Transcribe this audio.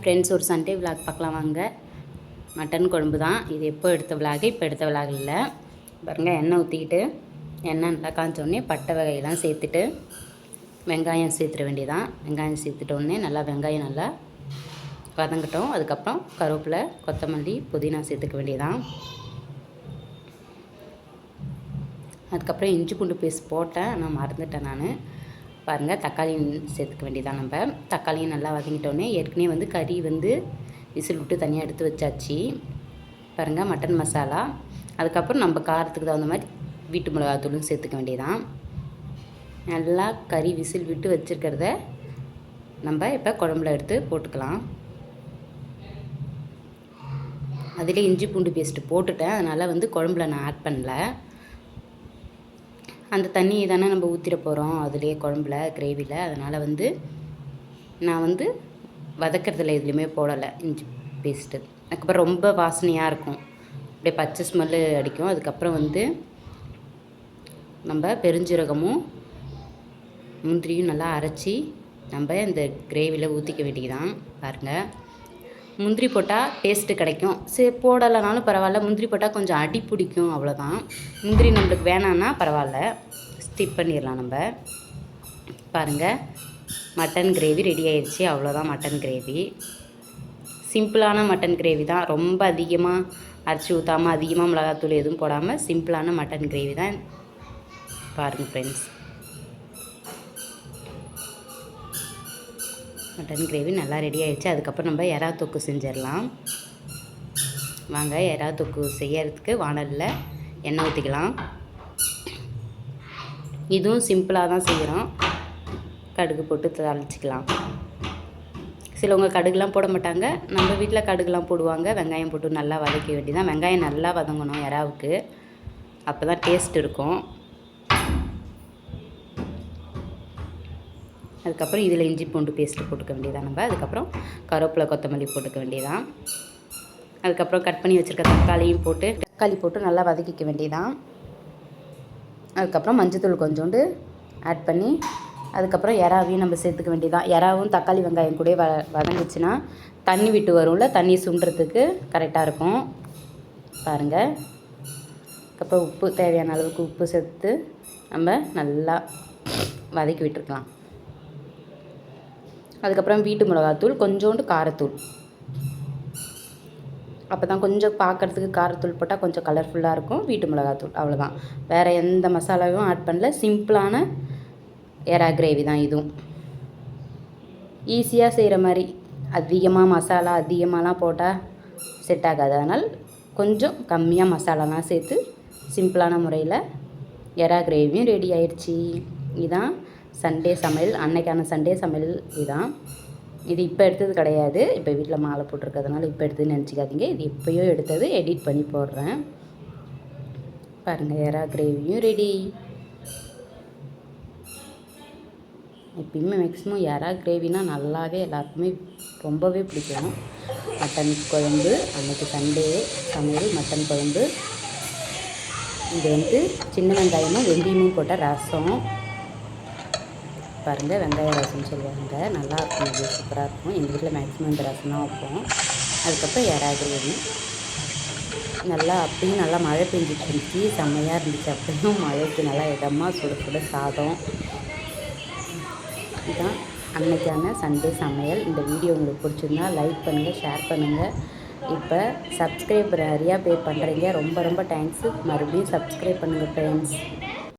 Friends, ஒரு Sunday vlog பார்க்கலாம் வாங்க. மட்டன் குழம்பு தான் இது. எப்போ எடுத்த விலாகு, இப்போ எடுத்த விலாக் இல்லை பாருங்கள். எண்ணெய் ஊற்றிக்கிட்டு எண்ணெய் நல்லா காய்ச்சோடனே பட்டை வகையெல்லாம் சேர்த்துட்டு வெங்காயம் சேர்த்துட வேண்டியதான். வெங்காயம் சேர்த்துட்டோடனே நல்லா வெங்காயம் நல்லா வதங்கட்டும். அதுக்கப்புறம் கருவேப்பிலை, கொத்தமல்லி, புதினா சேர்த்துக்க வேண்டியதான். அதுக்கப்புறம் இஞ்சி பூண்டு பேஸ்ட் போட்டேன், நான் மறந்துட்டேன் நான். பாருங்கள், தக்காளி சேர்த்துக்க வேண்டியதான். நம்ம தக்காளியும் நல்லா வதங்கிட்டோன்னே ஏற்கனவே கறி விசில் விட்டு தனியாக எடுத்து வச்சாச்சு. பாருங்கள், மட்டன் மசாலா, அதுக்கப்புறம் நம்ம காரத்துக்கு தகுந்த மாதிரி வீட்டு மிளகாத்தூளும் சேர்த்துக்க வேண்டியதான். நல்லா கறி விசில் விட்டு வச்சுருக்கிறத நம்ம இப்போ குழம்புல எடுத்து போட்டுக்கலாம். அதில் இஞ்சி பூண்டு பேஸ்ட்டு போட்டுட்டேன், அதனால் குழம்புல நான் ஆட் பண்ணல. அந்த தண்ணியை தானே நம்ம ஊற்றிட போகிறோம் அதுலேயே குழம்புல, கிரேவியில். அதனால் நான் வதக்கிறதுல எதுலேயுமே போடலை இஞ்சி பேஸ்ட்டு. அதுக்கப்புறம் ரொம்ப வாசனையாக இருக்கும், அப்படியே பச்சை ஸ்மெல்லு அடிக்கும். அதுக்கப்புறம் நம்ம பெருஞ்சீரகமும் முந்திரியும் நல்லா அரைச்சி நம்ம இந்த கிரேவியில் ஊற்றிக்க வேண்டியதான். பாருங்கள், முந்திரி போட்டால் டேஸ்ட்டு கிடைக்கும். சரி, போடலைனாலும் பரவாயில்ல. முந்திரி போட்டால் கொஞ்சம் அடி பிடிக்கும், அவ்வளோதான். முந்திரி நம்மளுக்கு வேணான்னா பரவாயில்ல, ஸ்கிப் பண்ணிடலாம் நம்ம. பாருங்கள், மட்டன் கிரேவி ரெடி ஆயிடுச்சு. அவ்வளோதான் மட்டன் கிரேவி. சிம்பிளான மட்டன் கிரேவி தான். ரொம்ப அதிகமாக அரைச்சி ஊற்றாமல், அதிகமாக மிளகாத்தூள் எதுவும் போடாமல் சிம்பிளான மட்டன் கிரேவி தான். பாருங்கள் ஃப்ரெண்ட்ஸ், மட்டன் கிரேவி நல்லா ரெடி ஆகிடுச்சு. அதுக்கப்புறம் நம்ம எறா தொக்கு செஞ்சிடலாம் வாங்க. எறா தொக்கு செய்யறதுக்கு வானலில் எண்ணெய் ஊற்றிக்கலாம். இதுவும் சிம்பிளாக தான் செய்கிறோம். கடுகு போட்டு தாளிச்சிக்கலாம். சிலவங்க கடுகுலாம் போட மாட்டாங்க, நம்ம வீட்டில் கடுகுலாம் போடுவாங்க. வெங்காயம் போட்டு நல்லா வதக்க வேண்டியதான். வெங்காயம் நல்லா வதங்கணும் எறாவுக்கு, அப்போ தான் டேஸ்ட் இருக்கும். அதுக்கப்புறம் இதில் இஞ்சி பூண்டு பேஸ்ட்டு போட்டுக்க வேண்டியதான் நம்ம. அதுக்கப்புறம் கருவேப்பிலை, கொத்தமல்லி போட்டுக்க வேண்டியதான். அதுக்கப்புறம் கட் பண்ணி வச்சுருக்க தக்காளி போட்டு நல்லா வதக்கிக்க வேண்டியதான். அதுக்கப்புறம் மஞ்சத்தூள் கொஞ்சோண்டு ஆட் பண்ணி அதுக்கப்புறம் எறாவையும் நம்ம சேர்த்துக்க வேண்டியதான். எறாவும் தக்காளி வெங்காயம் கூட வதங்கிச்சுன்னா தண்ணி விட்டு வரும்ல, தண்ணி சுண்டுறதுக்கு கரெக்டாக இருக்கும். பாருங்கள், அதுக்கப்புறம் உப்பு, தேவையான அளவுக்கு உப்பு சேர்த்து நம்ம நல்லா வதக்கி விட்டுருக்கலாம். அதுக்கப்புறம் வீட்டு மிளகாத்தூள், கொஞ்சோண்டு காரத்தூள். அப்போ தான் கொஞ்சம் பார்க்குறதுக்கு காரத்தூள் போட்டால் கொஞ்சம் கலர்ஃபுல்லாக இருக்கும். வீட்டு மிளகாத்தூள், அவ்வளோதான். வேறு எந்த மசாலாவும் ஆட் பண்ணல. சிம்பிளான எறா கிரேவி தான் இதுவும். ஈஸியாக செய்கிற மாதிரி. அதிகமாக மசாலா அதிகமாகலாம் போட்டால் செட் ஆகாது. அதனால் கொஞ்சம் கம்மியாக மசாலாலாம் சேர்த்து சிம்பிளான முறையில் எறா கிரேவியும் ரெடி ஆயிடுச்சு. இதுதான் சண்டே சமையல், அன்னைக்கான சண்டே சமையல் இதுதான். இது இப்போ எடுத்தது கிடையாது, இப்போ வீட்டில் மாலை போட்டிருக்கிறதுனால இப்போ எடுத்ததுன்னு நினச்சிக்காதீங்க. இது எப்போயோ எடுத்தது, எடிட் பண்ணி போடுறேன். பாருங்கள், எறா கிரேவியும் ரெடி. எப்பயுமே மேக்ஸிமம் எறா கிரேவினா நல்லாவே எல்லாருக்குமே ரொம்பவே பிடிக்கும். மட்டன் குழம்பு, அன்றைக்கி சண்டே சமையல் மட்டன் குழம்பு. இது சின்ன வெங்காயமும் வெந்தயமும் போட்ட ரசம். பாருங்கள், வெங்காய ரசம்னு சொல்லுவாங்க, நல்லாயிருக்கும். இது சூப்பராக இருக்கும். எங்கள் வீட்டில் மேக்ஸிமம் இந்த ரசம் தான் வைப்போம். அதுக்கப்புறம் எறா கிரேவி அப்பயும் நல்லா மழை பெஞ்சிட்டு இருந்துச்சு, செம்மையாக இருந்துச்சு. அப்பயும் மழைக்கு நல்லா இதமாக சுட சுட சாதம். இதுதான் அன்னைக்கான சண்டே சமையல். இந்த வீடியோ உங்களுக்கு பிடிச்சிருந்தா லைக் பண்ணுங்கள், ஷேர் பண்ணுங்கள். இப்போ சப்ஸ்கிரைப் நிறையா பேர் பண்ணுறீங்க, ரொம்ப ரொம்ப தேங்க்ஸு. மறுபடியும் சப்ஸ்கிரைப் பண்ணுங்கள் ஃப்ரெண்ட்ஸ்.